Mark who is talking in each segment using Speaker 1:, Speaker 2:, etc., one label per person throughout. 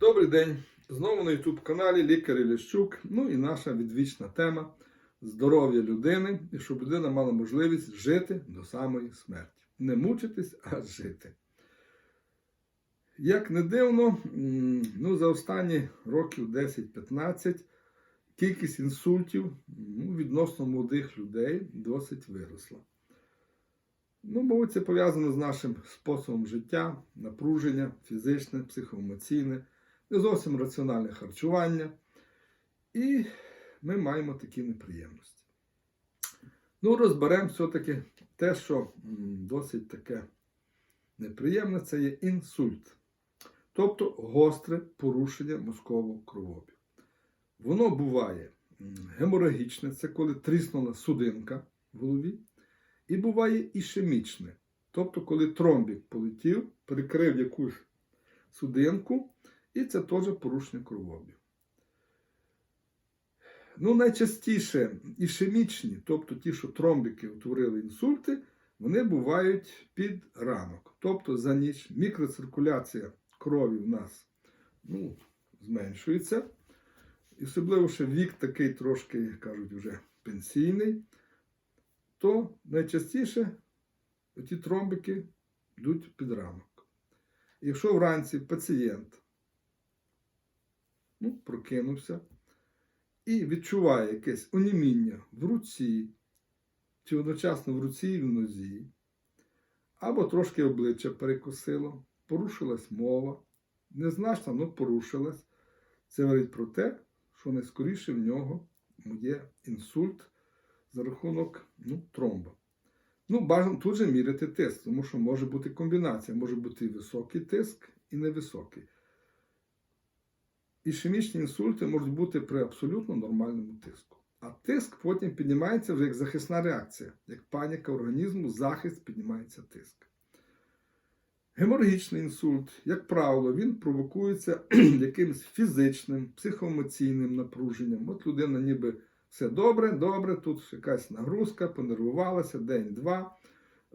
Speaker 1: Добрий день! Знову на YouTube каналі Лікар Ілліщук. Ну і наша відвічна тема здоров'я людини, і щоб людина мала можливість жити до самої смерті. Не мучитись, а жити. Як не дивно, за останні років 10-15 кількість інсультів відносно молодих людей досить виросла. Мабуть, це пов'язано з нашим способом життя, напруження, фізичне, психоемоційне, не зовсім раціональне харчування. І ми маємо такі неприємності. Розберемо все-таки те, що досить таке неприємне, це є інсульт. Тобто гостре порушення мозкового кровообігу. Воно буває геморагічне, це коли тріснула судинка в голові. І буває ішемічне, тобто коли тромбік полетів, перекрив якусь судинку, і це теж порушення кровообігу. Найчастіше ішемічні, тобто ті, що тромбики утворили інсульти, вони бувають під ранок. Тобто за ніч мікроциркуляція крові в нас зменшується. І особливо, що вік такий трошки, кажуть, вже пенсійний, то найчастіше ті тромбики йдуть під ранок. Якщо вранці пацієнт прокинувся і відчуває якесь оніміння в руці, чи одночасно в руці і в нозі, або трошки обличчя перекосило, порушилась мова, незначно, але порушилась, це говорить про те, що найскоріше в нього є інсульт за рахунок тромба. Бажано тут же міряти тиск, тому що може бути комбінація. Може бути і високий тиск, і невисокий. Ішемічні інсульти можуть бути при абсолютно нормальному тиску. А тиск потім піднімається вже як захисна реакція. Як паніка організму, захист, піднімається тиск. Геморагічний інсульт, як правило, він провокується якимось фізичним, психоемоційним напруженням. От людина ніби все добре, тут якась нагрузка, понервувалася, день-два,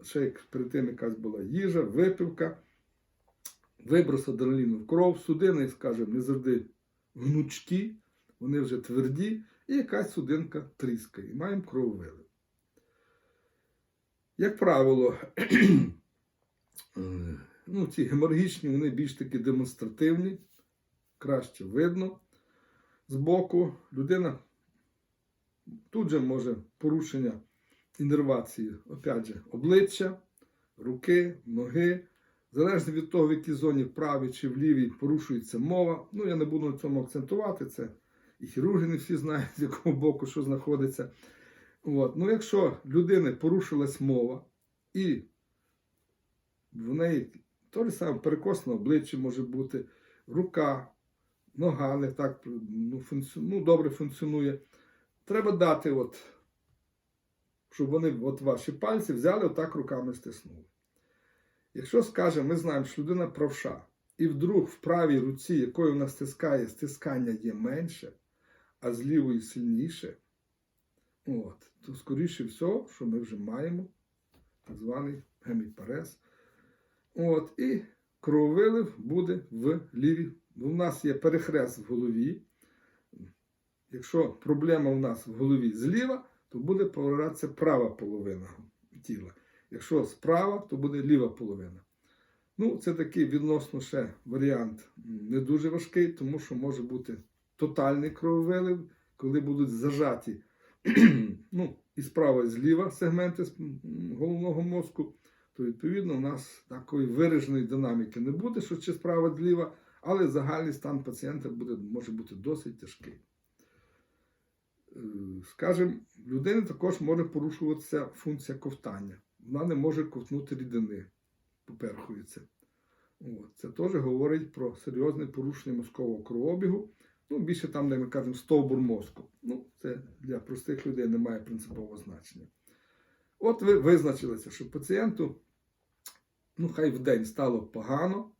Speaker 1: ще як перед тим якась була їжа, випивка, виброс адреналіну в кров, судини, скажімо, не завжди гнучкі, вони вже тверді, і якась судинка тріскає, і маємо крововилив. Як правило, ці геморагічні, вони більш таки демонстративні, краще видно збоку. Людина тут же може порушення іннервації, опять же, обличчя, руки, ноги. Залежно від того, в якій зоні, в правій чи в лівій, порушується мова. Я не буду на цьому акцентувати, це і хірурги не всі знають, з якого боку що знаходиться. Якщо людини порушилась мова, і в неї те саме перекос на обличчі може бути, рука, нога не так добре функціонує, треба дати, щоб вони ваші пальці взяли, отак руками стиснули. Якщо, скажемо, ми знаємо, що людина правша, і вдруг в правій руці, якою вона стискає, стискання є менше, а з лівої сильніше, то скоріше всього, що ми вже маємо так званий геміпарез. І крововилив буде в лівій. У нас є перехрест в голові. Якщо проблема у нас в голові зліва, то буде проявлятися права половина тіла. Якщо справа, то буде ліва половина. Це такий відносно ще варіант не дуже важкий, тому що може бути тотальний крововилив, коли будуть зажаті і справа, і зліва сегменти головного мозку, то відповідно у нас такої вираженої динаміки не буде, що чи справа, зліва, але загальний стан пацієнта може бути досить тяжкий. Скажімо, в людини також може порушуватися функція ковтання. Вона не може ковтнути рідини, поперхується. Це теж говорить про серйозне порушення мозкового кровообігу. Більше там, де ми кажемо, стовбур мозку. Це для простих людей не має принципового значення. Ви визначилися, що пацієнту, хай в день стало погано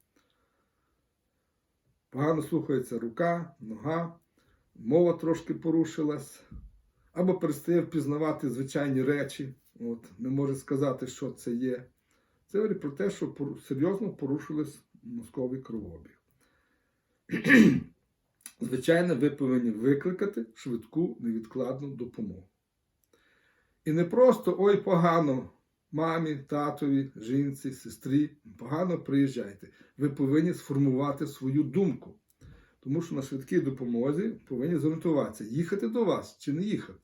Speaker 1: слухається рука, нога, мова трошки порушилась, або перестає впізнавати звичайні речі, не може сказати, що це є. Це говорить про те, що серйозно порушилось мозковий кровообіг. звичайно, ви повинні викликати швидку невідкладну допомогу. І не просто ой, погано мамі, татові, жінці, сестрі, погано приїжджайте. Ви повинні сформувати свою думку. Тому що на швидкій допомозі повинні зорієнтуватися, їхати до вас чи не їхати.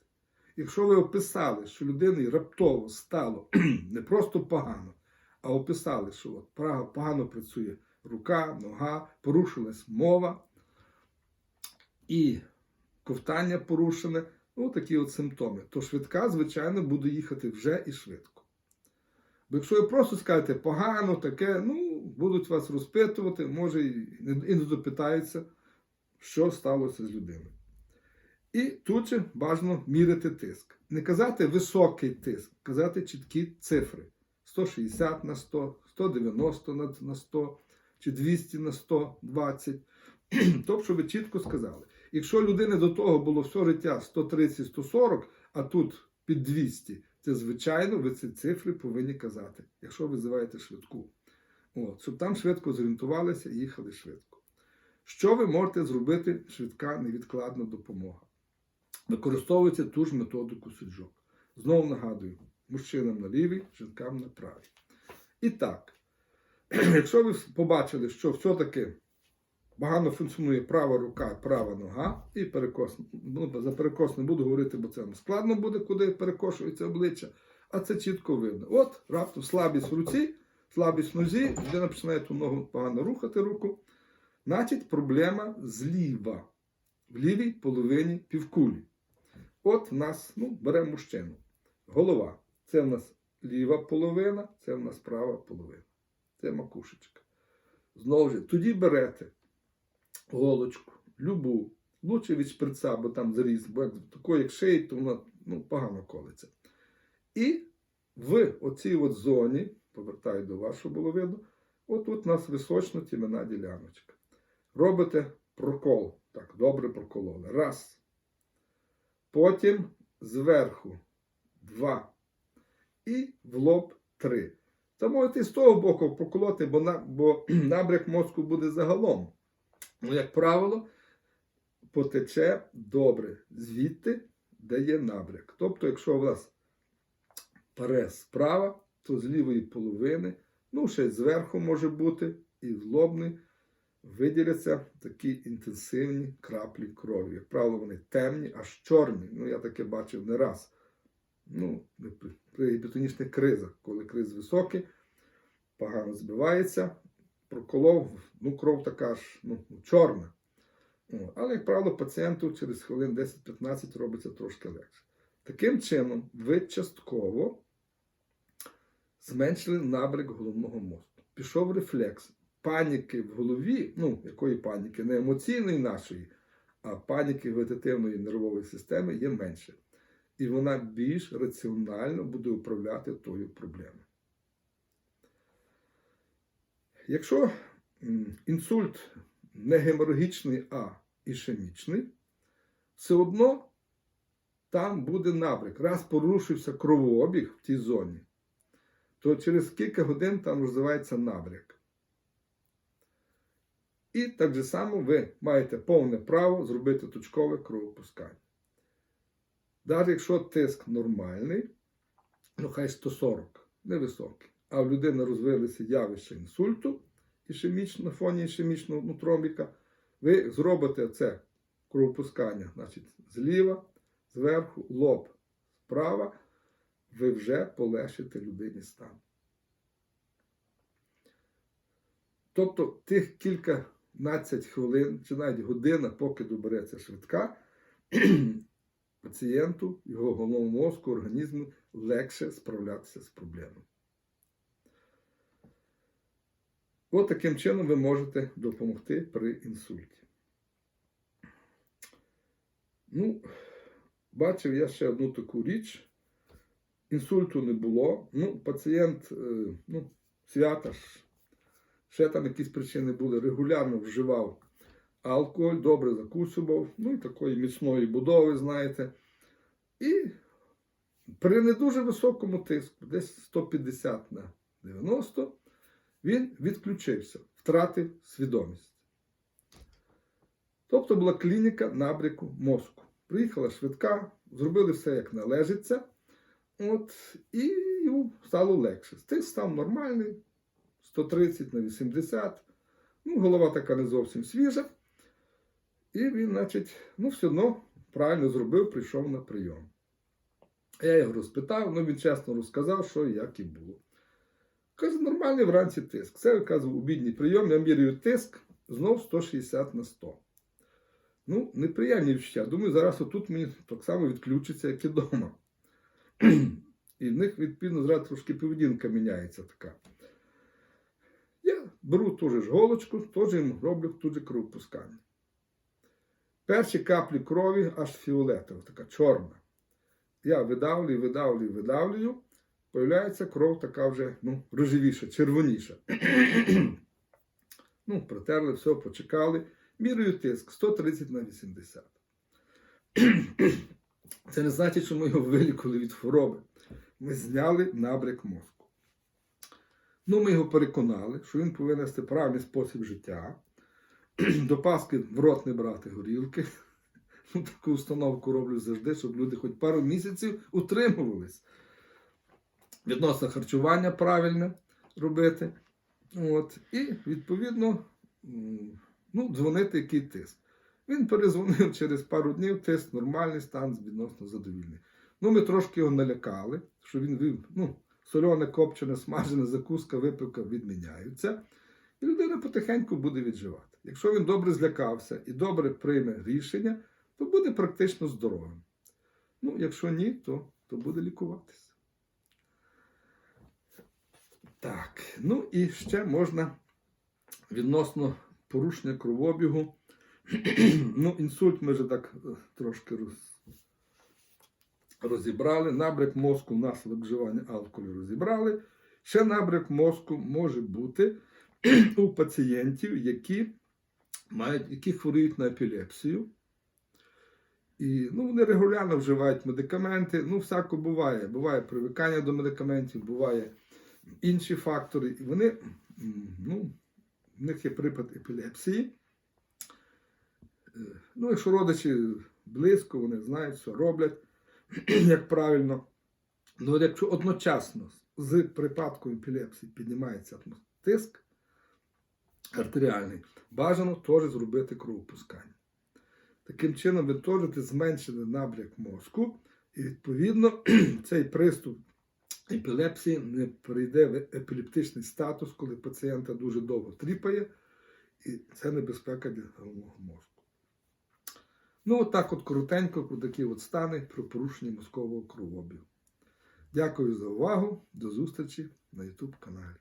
Speaker 1: Якщо ви описали, що людині раптово стало не просто погано, а описали, що от погано працює рука, нога, порушилась мова і ковтання порушене, ну такі от симптоми, то швидка, звичайно, буде їхати вже і швидко. Бо якщо ви просто скажете погано, таке, ну, будуть вас розпитувати, може і не допитаються, що сталося з людиною. І тут же бажано міряти тиск. Не казати високий тиск, казати чіткі цифри. 160 на 100, 190 на 100, чи 200 на 120. Тобто, щоб ви чітко сказали. Якщо людини до того було все життя 130-140, а тут під 200, це звичайно ви ці цифри повинні казати, якщо визиваєте швидку. От, щоб там швидко зорієнтувалися і їхали швидко. Що ви можете зробити швидка невідкладна допомога? Використовується ту ж методику Суджук. Знову нагадую, мужчинам на лівій, жінкам на правій. І так, якщо ви побачили, що все-таки погано функціонує права рука, права нога, і перекос, ну, за перекос не буду говорити, бо це складно буде, куди перекошується обличчя, а це чітко видно. От, раптом слабість в руці, слабість в нозі, людина починає ту ногу погано рухати руку, значить проблема зліва, в лівій половині півкулі. От в нас, ну, беремо мужчину. Голова. Це в нас ліва половина, це в нас права половина. Це макушечка. Знову ж, тоді берете голочку, любу, лучше від шприца, бо там заріз, бо такої, як шиї, то вона, ну, погано колиться. І в оцій от зоні, повертаю до вас, щоб було видно, от тут у нас височно-тім'яна діляночка. Робите прокол. Так, добре прокололи. Раз. Потім зверху 2. І в лоб 3. Та можете з того боку проколоти, бо набряк мозку буде загалом. Ну, як правило, потече добре звідти, де є набряк. Тобто, якщо у вас перес справа, то з лівої половини, ну, ще й зверху може бути, і в лобний, виділяться такі інтенсивні краплі крові. Як правило, вони темні, аж чорні. Ну, я таке бачив не раз. Ну, при гіпертонічних кризах, коли криз високий, погано збивається, проколов, ну, кров така ж, ну, чорна. Але, як правило, пацієнту через хвилин 10-15 робиться трошки легше. Таким чином, ви частково зменшили набряк головного мозку. Пішов рефлекс. Паніки в голові, ну, якої паніки? Не емоційної нашої, а паніки вегетативної нервової системи є менше. І вона більш раціонально буде управляти тою проблемою. Якщо інсульт не геморагічний, а ішемічний, все одно там буде набряк. Раз порушився кровообіг в тій зоні, то через кілька годин там розвивається набряк. І так же само ви маєте повне право зробити точкове кровопускання. Навіть якщо тиск нормальний, ну хай 140, невисокий, а в людини розвилися явища інсульту на фоні ішемічного тромбіка, ви зробите це кровопускання, значить, зліва, зверху, лоб, справа, ви вже полегшите людині стан. Тобто тих кільканадцять хвилин, чи навіть година, поки добереться швидка, пацієнту, його головному мозку, організму легше справлятися з проблемою. От таким чином ви можете допомогти при інсульті. Ну, бачив я ще одну таку річ. Інсульту не було. Ну, пацієнт, ну, свята ж, ще там якісь причини були, регулярно вживав алкоголь, добре закусував, ну і такої міцної будови, знаєте. І при не дуже високому тиску, десь 150 на 90, він відключився, втратив свідомість. Тобто була клініка набряку мозку. Приїхала швидка, зробили все як належиться, і йому стало легше. Тиск став нормальний, 130/80. Голова така не зовсім свіжа. І він, все одно правильно зробив, прийшов на прийом. Я його розпитав, він чесно розказав, що і як і було. Каже, нормальний вранці тиск. Це, казав, обідній прийом, я міряю тиск, знов 160/100. Неприємні відчуття. Думаю, зараз отут мені так само відключиться, як і вдома. І в них, відповідно, зразу трошки поведінка міняється така. Я беру ту ж голочку, теж їм роблю тут же кровопускання. Перші каплі крові аж фіолетова, така чорна. Я видавлюю, появляється кров така вже, рожевіша, червоніша. Протерли, все, почекали. Міряю тиск 130/80. Це не значить, що ми його вилікували від хвороби. Ми зняли набряк мозку. Ми його переконали, що він повинен вести правильний спосіб життя. До Пасхи в рот не брати горілки. Таку установку роблю завжди, щоб люди хоч пару місяців утримувались. Відносно харчування правильне робити. І, відповідно, дзвонити, який тиск. Він перезвонив через пару днів, тиск нормальний, стан відносно задовільний. Ми трошки його налякали, що він вів, солене, копчене, смажене, закуска, випивка відміняються. І людина потихеньку буде відживати. Якщо він добре злякався і добре прийме рішення, то буде практично здоровим. Якщо ні, то буде лікуватися. Так, і ще можна відносно порушення кровообігу. Інсульт ми вже так трошки розібрали. Набряк мозку внаслідок вживання алкоголю розібрали. Ще набряк мозку може бути у пацієнтів, які хворіють на епілепсію. І вони регулярно вживають медикаменти. Всяко буває. Буває привикання до медикаментів, буває інші фактори. І вони, в них є припад епілепсії. Якщо родичі близько, вони знають, що роблять, як правильно. Якщо одночасно з припадком епілепсії піднімається тиск артеріальний, бажано теж зробити кровопускання. Таким чином ви теж зменшили набряк мозку, і, відповідно, цей приступ епілепсії не перейде в епілептичний статус, коли пацієнта дуже довго тріпає, і це небезпека для головного мозку. Отак коротенько, такі стани про порушення мозкового кровообігу. Дякую за увагу, до зустрічі на YouTube каналі.